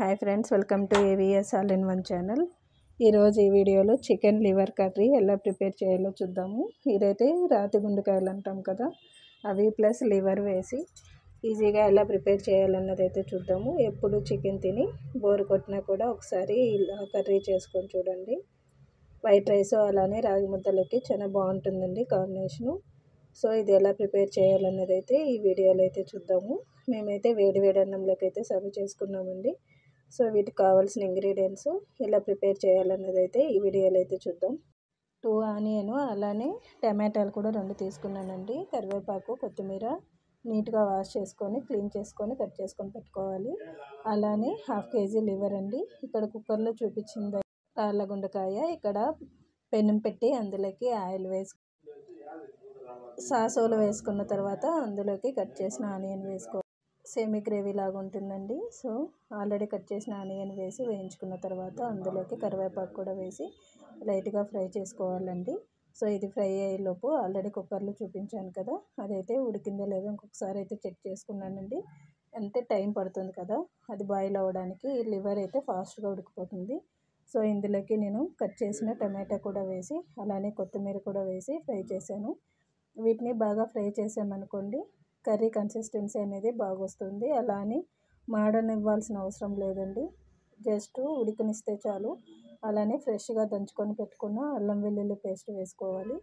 Hi friends, welcome to AVS all in one channel. ఈరోజు ఈ వీడియోలో చికెన్ లివర్ కర్రీ ఎలా ప్రిపేర్ చేయాలో చూద్దాము. ఇదైతే రాతి గుండెకాయలు అంటాం కదా, అవి ప్లస్ లివర్ వేసి ఈజీగా ఎలా ప్రిపేర్ చేయాలన్నది అయితే చూద్దాము. ఎప్పుడు చికెన్ తిని బోరు కొట్టినా కూడా ఒకసారి ఇలా కర్రీ చేసుకొని చూడండి. వైట్ రైస్ అలానే రాగి ముద్దలకి చాలా బాగుంటుందండి కాంబినేషను. సో ఇది ఎలా ప్రిపేర్ చేయాలన్నది అయితే ఈ వీడియోలో అయితే చూద్దాము. మేమైతే వేడి వేడి అన్నంలోకి అయితే సర్వ్ చేసుకున్నామండి. సో వీటికి కావాల్సిన ఇంగ్రీడియంట్స్ ఎలా ప్రిపేర్ చేయాలన్నది అయితే ఈ వీడియోలో అయితే చూద్దాం. 2 ఆనియన్ అలానే టమాటాలు కూడా 2 తీసుకున్నానండి. కరివేపాకు, కొత్తిమీర నీట్గా వాష్ చేసుకొని క్లీన్ చేసుకొని కట్ చేసుకొని పెట్టుకోవాలి. అలానే 1/2 kg లివర్ అండి. ఇక్కడ కుక్కర్లో చూపించింది రాళ్ళ గుండెకాయ. ఇక్కడ పెనం పెట్టి అందులోకి ఆయిల్ వేసి సాసోలు వేసుకున్న తర్వాత అందులోకి కట్ చేసిన ఆనియన్ వేసుకోవాలి. సెమీ గ్రేవీ లాగా ఉంటుందండి. సో ఆల్రెడీ కట్ చేసిన ఆనియన్ వేసి వేయించుకున్న తర్వాత అందులోకి కరివేపాకు కూడా వేసి లైట్గా ఫ్రై చేసుకోవాలండి. సో ఇది ఫ్రై అయ్యేలోపు ఆల్రెడీ కుక్కర్లో చూపించాను కదా, అదైతే ఉడికిందో లేదో ఇంకొకసారి అయితే చెక్ చేసుకున్నానండి. అంటే టైం పడుతుంది కదా అది బాయిల్ అవ్వడానికి. లివర్ అయితే ఫాస్ట్గా ఉడికిపోతుంది. సో ఇందులోకి నేను కట్ చేసిన టమాటా కూడా వేసి అలానే కొత్తిమీర కూడా వేసి ఫ్రై చేశాను. వీటిని బాగా ఫ్రై చేసామనుకోండి కర్రీ కన్సిస్టెన్సీ అనేది బాగా వస్తుంది. అలా అని మాడనివ్వాల్సిన అవసరం లేదండి, జస్ట్ ఉడికనిస్తే చాలు. అలానే ఫ్రెష్గా దంచుకొని పెట్టుకున్న అల్లం వెల్లుల్లి పేస్ట్ వేసుకోవాలి.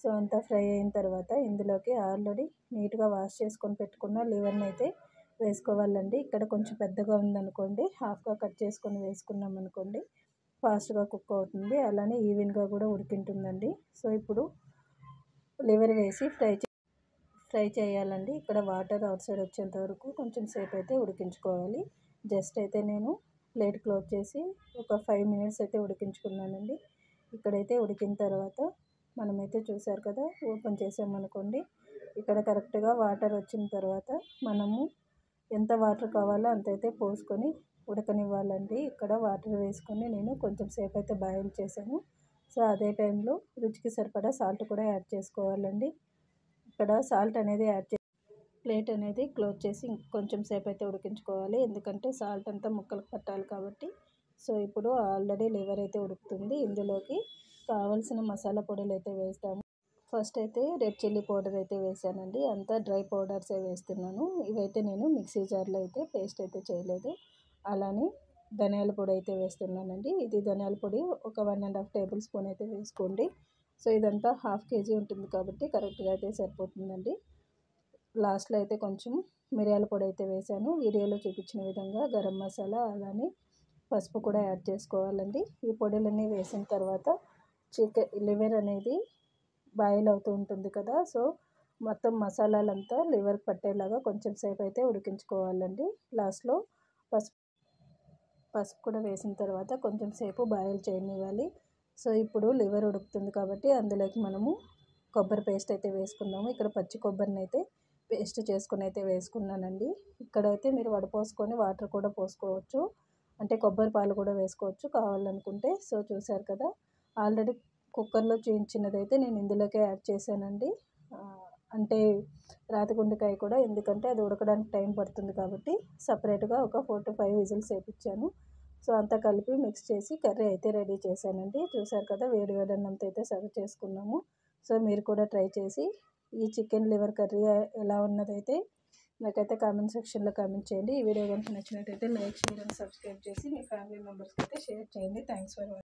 సో అంతా ఫ్రై అయిన తర్వాత ఇందులోకి ఆల్రెడీ నీట్గా వాష్ చేసుకొని పెట్టుకున్న లివర్ని అయితే వేసుకోవాలండి. ఇక్కడ కొంచెం పెద్దగా ఉందనుకోండి హాఫ్గా కట్ చేసుకొని వేసుకున్నాం అనుకోండి ఫాస్ట్గా కుక్ అవుతుంది. అలానే ఈవెన్గా కూడా ఉడికింటుందండి. సో ఇప్పుడు లివర్ వేసి ఫ్రై చేయాలండి. ఇక్కడ వాటర్ అవుట్ సైడ్ వచ్చేంత వరకు కొంచెం సేపు అయితే ఉడికించుకోవాలి. జస్ట్ అయితే నేను ప్లేట్ క్లోజ్ చేసి ఒక 5 minutes అయితే ఉడికించుకున్నానండి. ఇక్కడైతే ఉడికిన తర్వాత మనమైతే చూసారు కదా, ఓపెన్ చేసామనుకోండి ఇక్కడ కరెక్ట్గా వాటర్ వచ్చిన తర్వాత మనము ఎంత వాటర్ కావాలో అంతైతే పోసుకొని ఉడకనివ్వాలండి. ఇక్కడ వాటర్ వేసుకొని నేను కొంచెం సేపు అయితే బాయిల్ చేశాను. సో అదే టైంలో రుచికి సరిపడా సాల్ట్ కూడా యాడ్ చేసుకోవాలండి. ఇక్కడ సాల్ట్ అనేది యాడ్ చేసి ప్లేట్ అనేది క్లోజ్ చేసి కొంచెం సేపు అయితే ఉడికించుకోవాలి, ఎందుకంటే సాల్ట్ అంతా ముక్కలకు పట్టాలి కాబట్టి. సో ఇప్పుడు ఆల్రెడీ లివర్ అయితే ఉడుకుతుంది. ఇందులోకి కావాల్సిన మసాలా పొడులు అయితే వేస్తాము. ఫస్ట్ అయితే రెడ్ చిల్లీ పౌడర్ అయితే వేసానండి. అంతా డ్రై పౌడర్సే వేస్తున్నాను. ఇవైతే నేను మిక్సీ జార్లో అయితే పేస్ట్ అయితే చేయలేదు. అలానే ధనియాల పొడి అయితే వేస్తున్నానండి. ఇది ధనియాల పొడి ఒక 1.5 tablespoon అయితే వేసుకోండి. సో ఇదంతా 1/2 kg ఉంటుంది కాబట్టి కరెక్ట్గా అయితే సరిపోతుందండి. లాస్ట్లో అయితే కొంచెం మిరియాల పొడి అయితే వేసాను. వీడియోలో చూపించిన విధంగా గరం మసాలా అలానే పసుపు కూడా యాడ్ చేసుకోవాలండి. ఈ పొడులన్నీ వేసిన తర్వాత లివర్ అనేది బాయిల్ అవుతూ ఉంటుంది కదా, సో మొత్తం మసాలాలంతా లివర్ పట్టేలాగా కొంచెం సేపు అయితే ఉడికించుకోవాలండి. లాస్ట్లో పసుపు కూడా వేసిన తర్వాత కొంచెం సేపు బాయిల్ చేయనివ్వాలి. సో ఇప్పుడు లివర్ ఉడుకుతుంది కాబట్టి అందులోకి మనము కొబ్బరి పేస్ట్ అయితే వేసుకుందాము. ఇక్కడ పచ్చి కొబ్బరిని అయితే పేస్ట్ చేసుకుని అయితే వేసుకున్నానండి. ఇక్కడైతే మీరు వడపోసుకొని వాటర్ కూడా పోసుకోవచ్చు, అంటే కొబ్బరి పాలు కూడా వేసుకోవచ్చు కావాలనుకుంటే. సో చూసారు కదా, ఆల్రెడీ కుక్కర్లో చూయించినదైతే నేను ఇందులోకే యాడ్ చేశానండి. అంటే రాతి గుండెకాయ కూడా, ఎందుకంటే అది ఉడకడానికి టైం పడుతుంది కాబట్టి సపరేట్గా ఒక 4 to 5 విజిల్స్ వేయించాను. సో అంతా కలిపి మిక్స్ చేసి కర్రీ అయితే రెడీ చేశానండి. చూసారు కదా, వేడి వేడి అన్నంతో అయితే సర్వ్ చేసుకున్నాము. సో మీరు కూడా ట్రై చేసి ఈ చికెన్ లివర్ కర్రీ ఎలా ఉన్నదైతే నాకైతే కామెంట్ సెక్షన్లో కామెంట్ చేయండి. ఈ వీడియో కనుక నచ్చినట్టయితే లైక్, షేర్ అండ్ సబ్స్క్రైబ్ చేసి మీ ఫ్యామిలీ మెంబర్స్కి అయితే షేర్ చేయండి. Thanks for watching.